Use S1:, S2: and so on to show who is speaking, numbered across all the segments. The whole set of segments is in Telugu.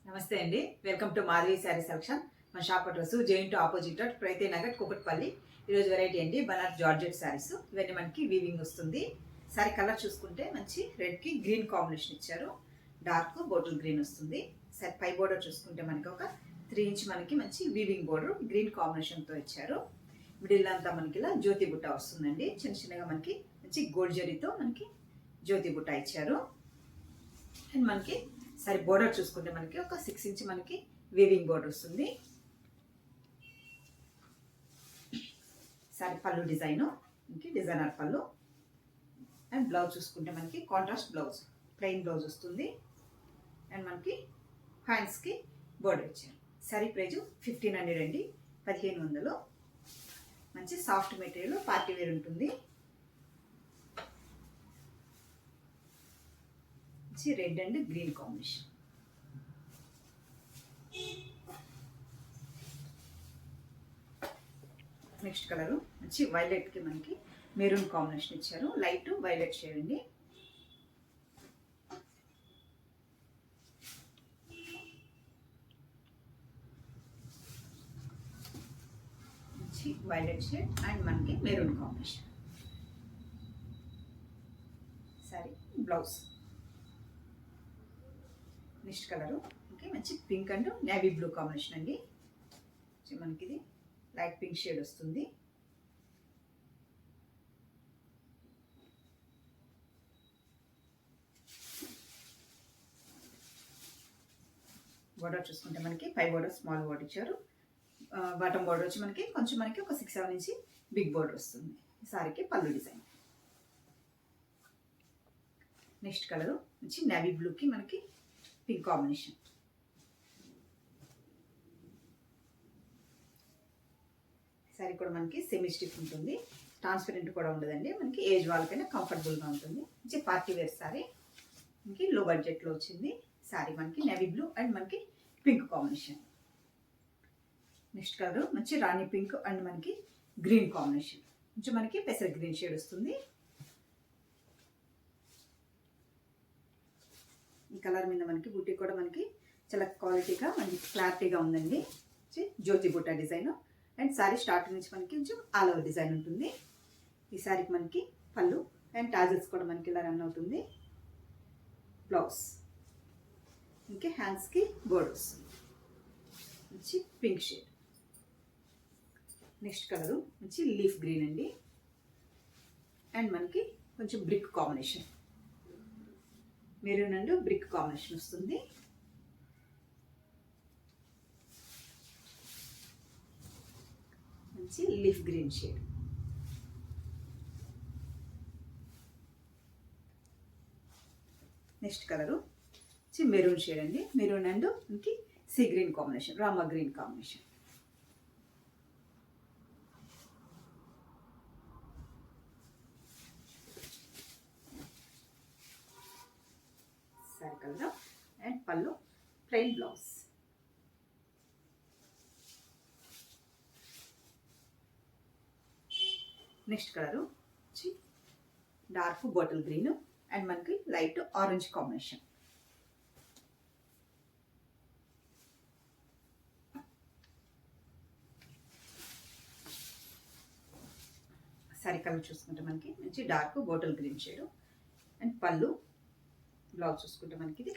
S1: నమస్తే అండి. Welcome to Madhavi Sari selection. మన shop address giant opposite Pragathi Nagar Kukatpally. ఈరోజు వెరైటీ అండి బనారస్ జార్జెట్ శారీస్. ఇవన్నీ మనకి వీవింగ్ వస్తుంది. శారీ కలర్ చూసుకుంటే మంచి రెడ్కి గ్రీన్ కాంబినేషన్ ఇచ్చారు. డార్క్ బాటిల్ గ్రీన్ వస్తుంది. సరే పై బోర్డర్ చూసుకుంటే మనకి ఒక 3 ఇంచ్ మనకి మంచి వీవింగ్ బోర్డర్ గ్రీన్ కాంబినేషన్తో ఇచ్చారు. మిడిల్ అంతా మనకి ఇలా జ్యోతి బుట్ట వస్తుందండి. చిన్న చిన్నగా మనకి మంచి గోల్డ్ జరీతో మనకి జ్యోతి బుట్ట ఇచ్చారు. అండ్ మనకి సరే బోర్డర్ చూసుకుంటే మనకి ఒక 6 ఇంచ్ మనకి వీవింగ్ బోర్డర్ వస్తుంది. సరే పళ్ళు డిజైన్ మనకి డిజైనర్ పళ్ళు. అండ్ బ్లౌజ్ చూసుకుంటే మనకి కాంట్రాస్ట్ బ్లౌజ్ ప్లెయిన్ బ్లౌజ్ వస్తుంది. అండ్ మనకి హ్యాండ్స్కి బోర్డర్ ఇచ్చారు. సారీ ప్రైజ్ 1500 అండి, 1500. మంచి సాఫ్ట్ మెటీరియల్, పార్టీ వేర్ ఉంటుంది. Red and green combination. Next colour మంచి వైలెట్ కి మనకి మెరూన్ కాంబినేషన్ ఇచ్చారు. లైట్ వైలెట్ షేడ్ అండి. మంచి వైలెట్ షేడ్ అండ్ మనకి maroon combination. Sari blouse. Next colour okay మంచి pink and navy blue combination అండి. మనకి ఇది లైట్ పింక్ షేడ్ వస్తుంది. బోర్డర్ చూసుకుంటే మనకి పై బోర్డర్ స్మాల్ బోర్డర్ ఇచ్చారు. బాటమ్ బోర్డర్ వచ్చి మనకి కొంచెం మనకి ఒక 6-7 ఇంచ్ బిగ్ బోర్డర్ వస్తుంది. ఈ సారీకి పళ్ళు డిజైన్. నెక్స్ట్ కలరు మంచి నేవీ బ్లూకి మనకి పింక్ కాంబినేషన్. సారీ కూడా మనకి సెమీ స్టిఫ్ ఉంటుంది. ట్రాన్స్పరెంట్ కూడా ఉండదండి. మనకి ఏజ్ వాళ్ళకైనా కంఫర్టబుల్గా ఉంటుంది. మంచి పార్టీ వేర్ సారీ. మనకి లో బడ్జెట్లో వచ్చింది. సారీ మనకి నేవీ బ్లూ అండ్ మనకి పింక్ కాంబినేషన్. నెక్స్ట్ కలర్ మంచి రాణి పింక్ అండ్ మనకి గ్రీన్ కాంబినేషన్. కొంచెం మనకి పెసర గ్రీన్ షేడ్ వస్తుంది. ఈ కలర్ మీద మనకి బుట్టి కూడా మనకి చాలా క్వాలిటీగా మనకి క్లారిటీగా ఉందండి. జ్యోతి బుట్ట డిజైన్. అండ్ శారీ స్టార్టింగ్ నుంచి మనకి కొంచెం ఆల్ ఓవర్ డిజైన్ ఉంటుంది. ఈ శారీకి మనకి పళ్ళు అండ్ టాజల్స్ కూడా మనకి ఇలా రన్ అవుతుంది. బ్లౌజ్ ఇంకే హ్యాండ్స్కి బోర్డర్ వస్తుంది. మంచి పింక్ షేడ్. నెక్స్ట్ కలరు మంచి లీఫ్ గ్రీన్ అండి. అండ్ మనకి కొంచెం brick combination, maroon and brick combination వస్తుంది. మంచి leaf green shade. Next colour maroon shade అండి. మెరూన్ అండ్ మనకి sea green combination, Rama green combination. Sari colour and pallu plain blouse. Next colour dark bottle green and మనకి light orange combination. Sari colour చూసుకుంటే మనకి మంచి dark bottle green shade and pallu. Blouse చూసుకుంటే మనకి ఇది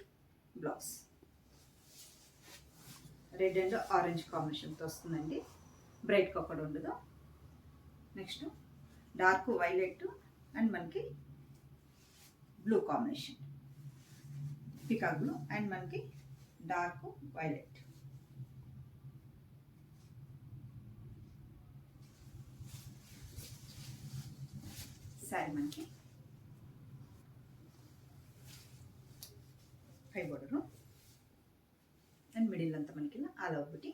S1: బ్లౌజ్ రెడ్ అండ్ ఆరెంజ్ కాంబినేషన్తో వస్తుందండి. బ్రైట్గా కూడా ఉండదు. నెక్స్ట్ డార్క్ వైలెట్ అండ్ మనకి blue combination, peacock blue and మనకి డార్క్ వైలెట్. సారీ మనకి పై బోర్డరు అండ్ మిడిల్ అంతా మనకి ఆల్ ఓవర్ బుట్టి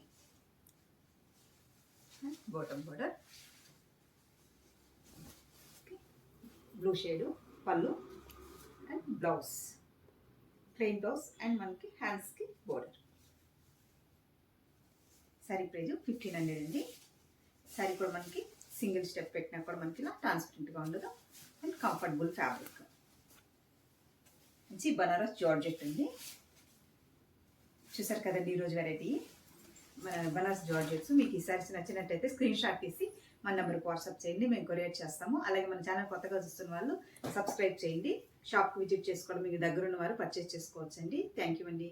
S1: and bottom border. Blue shade pallu and blouse plain blouse and మనకి హ్యాండ్స్కి బోర్డర్. సారీ ప్రైజ్ 1500 అండి. సారీ కూడా మనకి సింగిల్ స్టెప్ పెట్టినా కూడా మనకి ఇలా ట్రాన్స్పరెంట్గా ఉండదు అండ్ కంఫర్టబుల్ ఫ్యాబ్రిక్. మంచి బనారస్ జార్జెట్ అండి. చూసారు కదండి ఈరోజు వెరైటీ బనారస్ జార్జెట్స్. మీకు ఈ సారీస్ నచ్చినట్టయితే స్క్రీన్ షాట్ తీసి మన నెంబర్కి వాట్సాప్ చేయండి, మేము కొరియర్ చేస్తాము. అలాగే మన ఛానల్ కొత్తగా చూస్తున్న వాళ్ళు సబ్స్క్రైబ్ చేయండి. షాప్కి విజిట్ చేసుకోవడం, మీకు దగ్గరున్న వారు పర్చేస్ చేసుకోవచ్చండి. థ్యాంక్ యూ అండి.